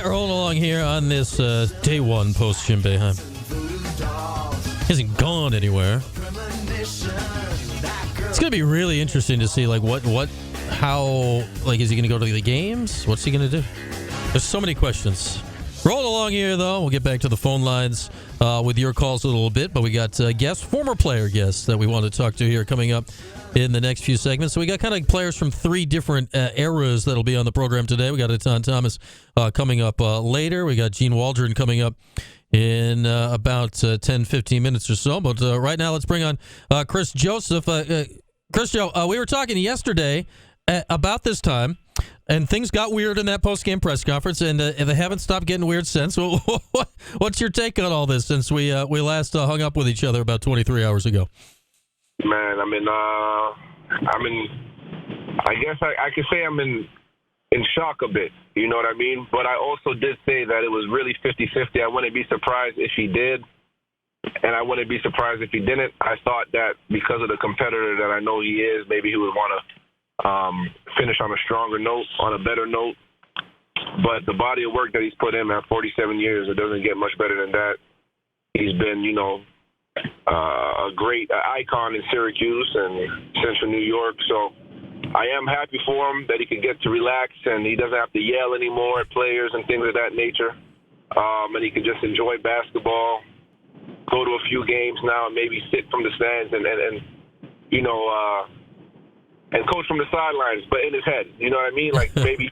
right, rolling along here on this day one post Jim Boeheim. He hasn't gone anywhere. It's going to be really interesting to see, how, is he going to go to the games? What's he going to do? There's so many questions. Rolling along here, though. We'll get back to the phone lines with your calls a little bit, but we got guests, former player guests that we want to talk to here coming up in the next few segments. So we got kind of players from three different eras that'll be on the program today. We got Etan Thomas coming up later. We got Gene Waldron coming up in about 10, 15 minutes or so. But right now, let's bring on Kris Joseph. Kris Joe, we were talking yesterday about this time, and things got weird in that post-game press conference, and they haven't stopped getting weird since. So what's your take on all this since we last hung up with each other about 23 hours ago? Man, I guess I could say I'm in shock a bit, you know what I mean? But I also did say that it was really 50-50. I wouldn't be surprised if he did, and I wouldn't be surprised if he didn't. I thought that because of the competitor that I know he is, maybe he would want to finish on a stronger note, on a better note. But the body of work that he's put in, 47 years, it doesn't get much better than that. He's been, a great icon in Syracuse and Central New York. So I am happy for him that he can get to relax and he doesn't have to yell anymore at players and things of that nature. And he can just enjoy basketball, go to a few games now and maybe sit from the stands and coach from the sidelines, but in his head. You know what I mean? Like maybe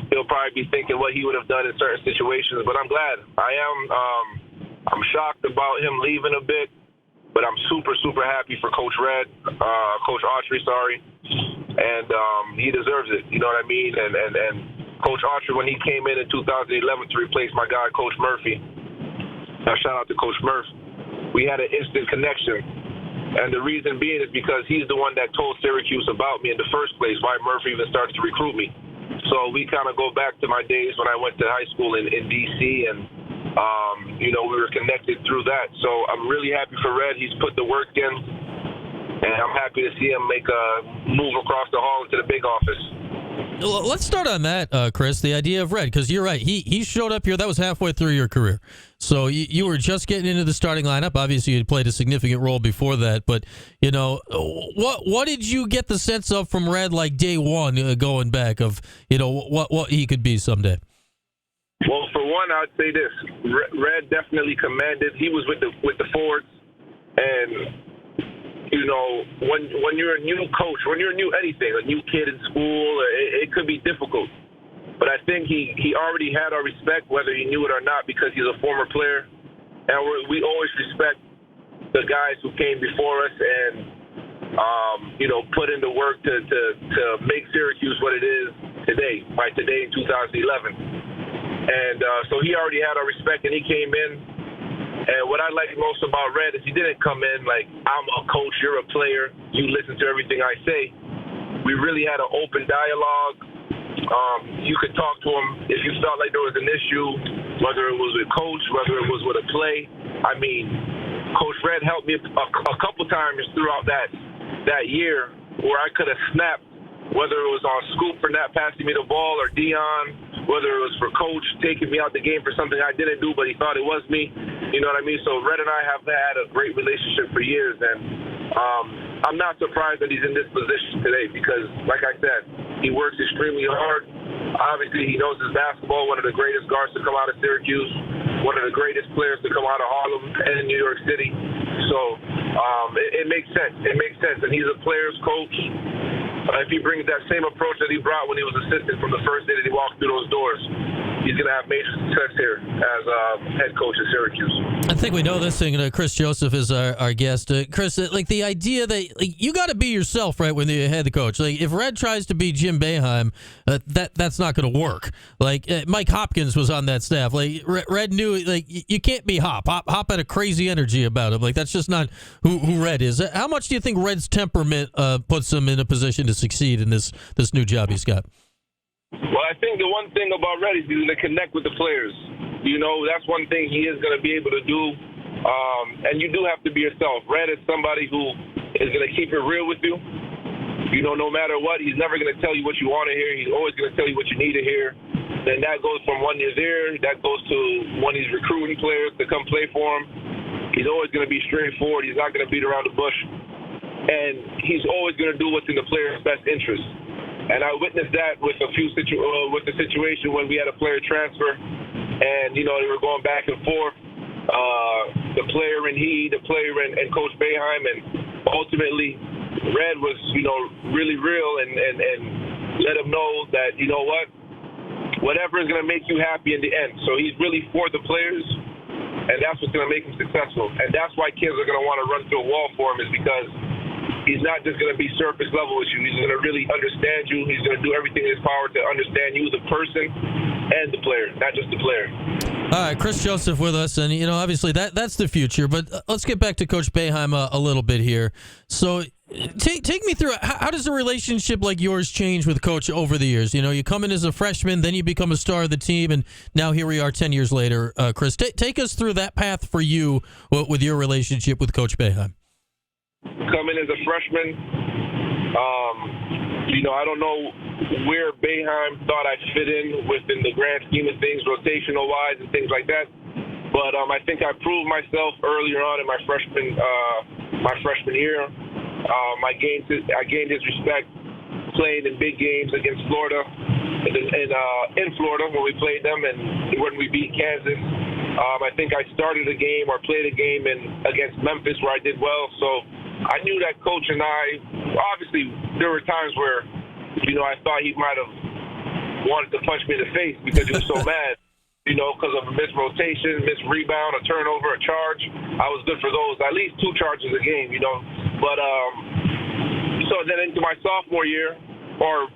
he'll probably be thinking what he would have done in certain situations. But I'm glad. I'm shocked about him leaving a bit, but I'm super, super happy for Coach Autry, and he deserves it. You know what I mean? And Coach Autry, when he came in 2011 to replace my guy, Coach Murphy, shout out to Coach Murphy, we had an instant connection. And the reason being is because he's the one that told Syracuse about me in the first place, why Murphy even started to recruit me. So we kind of go back to my days when I went to high school in D.C., and we were connected through that. So I'm really happy for Red. He's put the work in, and I'm happy to see him make a move across the hall into the big office. Let's start on that, Kris, the idea of Red, because you're right. He showed up here. That was halfway through your career. So you were just getting into the starting lineup. Obviously, you had played a significant role before that. But, what did you get the sense of from Red, like day one, going back, of, what he could be someday? Well, for one, I'd say this. Red definitely commanded. He was with the forwards. And, when you're a new coach, when you're a new anything, a new kid in school, it could be difficult. But I think he already had our respect, whether he knew it or not, because he's a former player. And we always respect the guys who came before us and, put in the work to make Syracuse what it is today, by today in 2011. And so he already had our respect, and he came in. And what I like most about Red is he didn't come in like, I'm a coach, you're a player, you listen to everything I say. We really had an open dialogue. You could talk to him if you felt like there was an issue, whether it was with coach, whether it was with a play. I mean, Coach Red helped me a couple times throughout that year where I could have snapped, whether it was on Scoop for not passing me the ball, or Dion, whether it was for Coach taking me out the game for something I didn't do, but he thought it was me. You know what I mean? So Red and I have had a great relationship for years, and I'm not surprised that he's in this position today because, like I said, he works extremely hard. Obviously, he knows his basketball, one of the greatest guards to come out of Syracuse, one of the greatest players to come out of Harlem and New York City. So it makes sense. It makes sense. And he's a player's coach. If he brings that same approach that he brought when he was assistant from the first day that he walked through those doors, he's going to have major success here as head coach at Syracuse. I think we know this thing. Kris Joseph is our guest. Kris, the idea that you got to be yourself, right, when you're head coach. Like, if Red tries to be Jim Boeheim, that's not going to work. Like, Mike Hopkins was on that staff. Like, Red knew, you can't be Hop. Hop had a crazy energy about him. Like, that's just not who Red is. How much do you think Red's temperament puts him in a position to succeed in this new job he's got? Well, I think the one thing about Red is he's going to connect with the players. That's one thing he is going to be able to do. And you do have to be yourself. Red is somebody who is going to keep it real with you. no matter what, he's never going to tell you what you want to hear. He's always going to tell you what you need to hear. Then that goes from when he's there, that goes to when he's recruiting players to come play for him. He's always going to be straightforward. He's not going to beat around the bush. And he's always going to do what's in the player's best interest. And I witnessed that with with the situation when we had a player transfer, and they were going back and forth. The player and the player and Coach Boeheim, and ultimately, Red was really real and let him know that whatever is going to make you happy in the end. So he's really for the players, and that's what's going to make him successful. And that's why kids are going to want to run through a wall for him, is because he's not just going to be surface level with you. He's going to really understand you. He's going to do everything in his power to understand you, the person, and the player, not just the player. All right, Kris Joseph with us, and obviously that's the future. But let's get back to Coach Boeheim a little bit here. So take me through how does a relationship like yours change with Coach over the years? You come in as a freshman, then you become a star of the team, and now here we are 10 years later. Kris, take us through that path for you with your relationship with Coach Boeheim. Coming as a freshman, I don't know where Boeheim thought I'd fit in within the grand scheme of things, rotational-wise and things like that. But I think I proved myself earlier on in my freshman year. I gained his respect playing in big games against Florida, in Florida when we played them and when we beat Kansas. I think I started a game or played a game against Memphis where I did well. So I knew that Coach and I, obviously, there were times where, I thought he might have wanted to punch me in the face because he was so mad, because of a missed rotation, missed rebound, a turnover, a charge. I was good for those, at least 2 charges a game, But so then into my sophomore year, or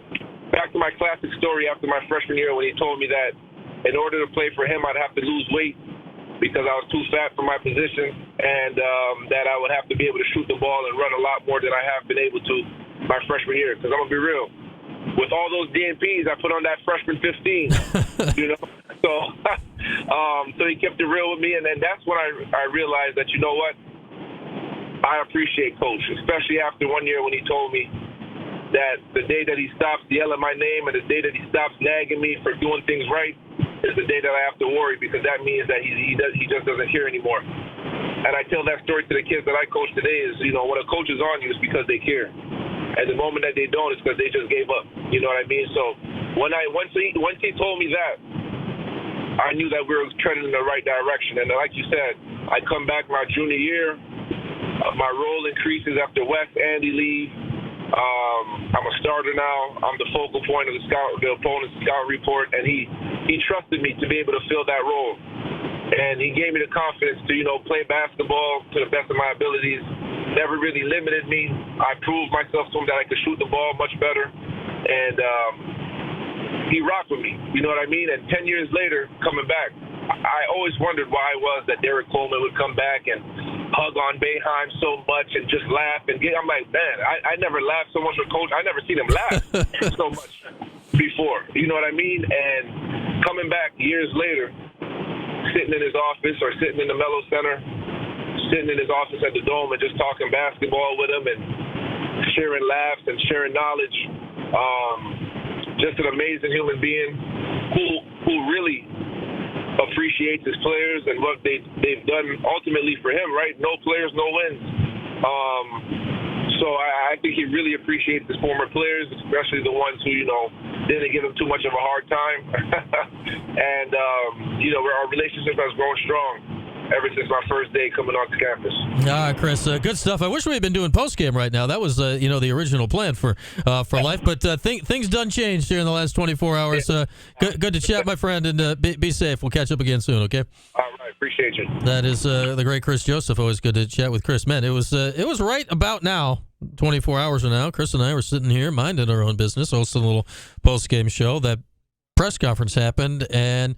back to my classic story after my freshman year when he told me that in order to play for him, I'd have to lose weight because I was too fat for my position, and that I would have to be able to shoot the ball and run a lot more than I have been able to my freshman year. Because I'm going to be real. With all those DNPs, I put on that freshman 15, So so he kept it real with me, and then that's when I realized that, I appreciate Coach, especially after one year when he told me that the day that he stops yelling my name and the day that he stops nagging me for doing things right is the day that I have to worry, because that means that he just doesn't care anymore. And I tell that story to the kids that I coach today is, when a coach is on you, it's because they care. And the moment that they don't, it's because they just gave up. You know what I mean? So once he told me that, I knew that we were trending in the right direction. And like you said, I come back my junior year. My role increases after Wes, Andy leave. I'm a starter now. I'm the focal point of the opponent's scout report, and he trusted me to be able to fill that role. And he gave me the confidence to, play basketball to the best of my abilities. Never really limited me. I proved myself to him that I could shoot the ball much better. And he rocked with me. You know what I mean? And 10 years later, coming back, I always wondered why it was that Derek Coleman would come back and hug on Boeheim so much and just laugh. I'm like, man, I never laughed so much with Coach. I never seen him laugh so much before. You know what I mean? And coming back years later, sitting in his office or sitting in the Mello Center, sitting in his office at the Dome and just talking basketball with him and sharing laughs and sharing knowledge. Just an amazing human being who really appreciates his players and what they've done ultimately for him, right? No players, no wins. So I think he really appreciates his former players, especially the ones who, didn't give him too much of a hard time. And, our relationship has grown strong ever since my first day coming onto campus. Kris, good stuff. I wish we had been doing postgame right now. That was, the original plan for life. But things done changed here in the last 24 hours. Good to chat, my friend, and be safe. We'll catch up again soon, okay? All right. Appreciate you. That is the great Kris Joseph. Always good to chat with Kris. Man, it was right about now, 24 hours from now. Kris and I were sitting here minding our own business, hosting a little postgame show. That press conference happened, and,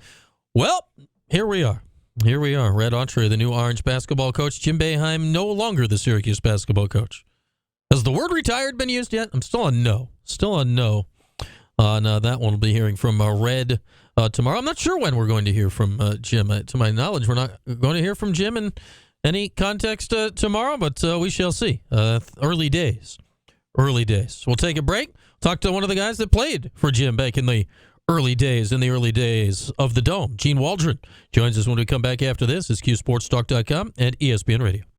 well, here we are. Red Autry, the new Orange basketball coach. Jim Boeheim, no longer the Syracuse basketball coach. Has the word retired been used yet? I'm still on no. On that one, we'll be hearing from Red tomorrow. I'm not sure when we're going to hear from Jim. To my knowledge, we're not going to hear from Jim in any context tomorrow, but we shall see. Early days early days. We'll take a break. Talk to one of the guys that played for Jim back in the early days of the Dome. Gene Waldron joins us when we come back after this. It's QSportsTalk.com and ESPN Radio.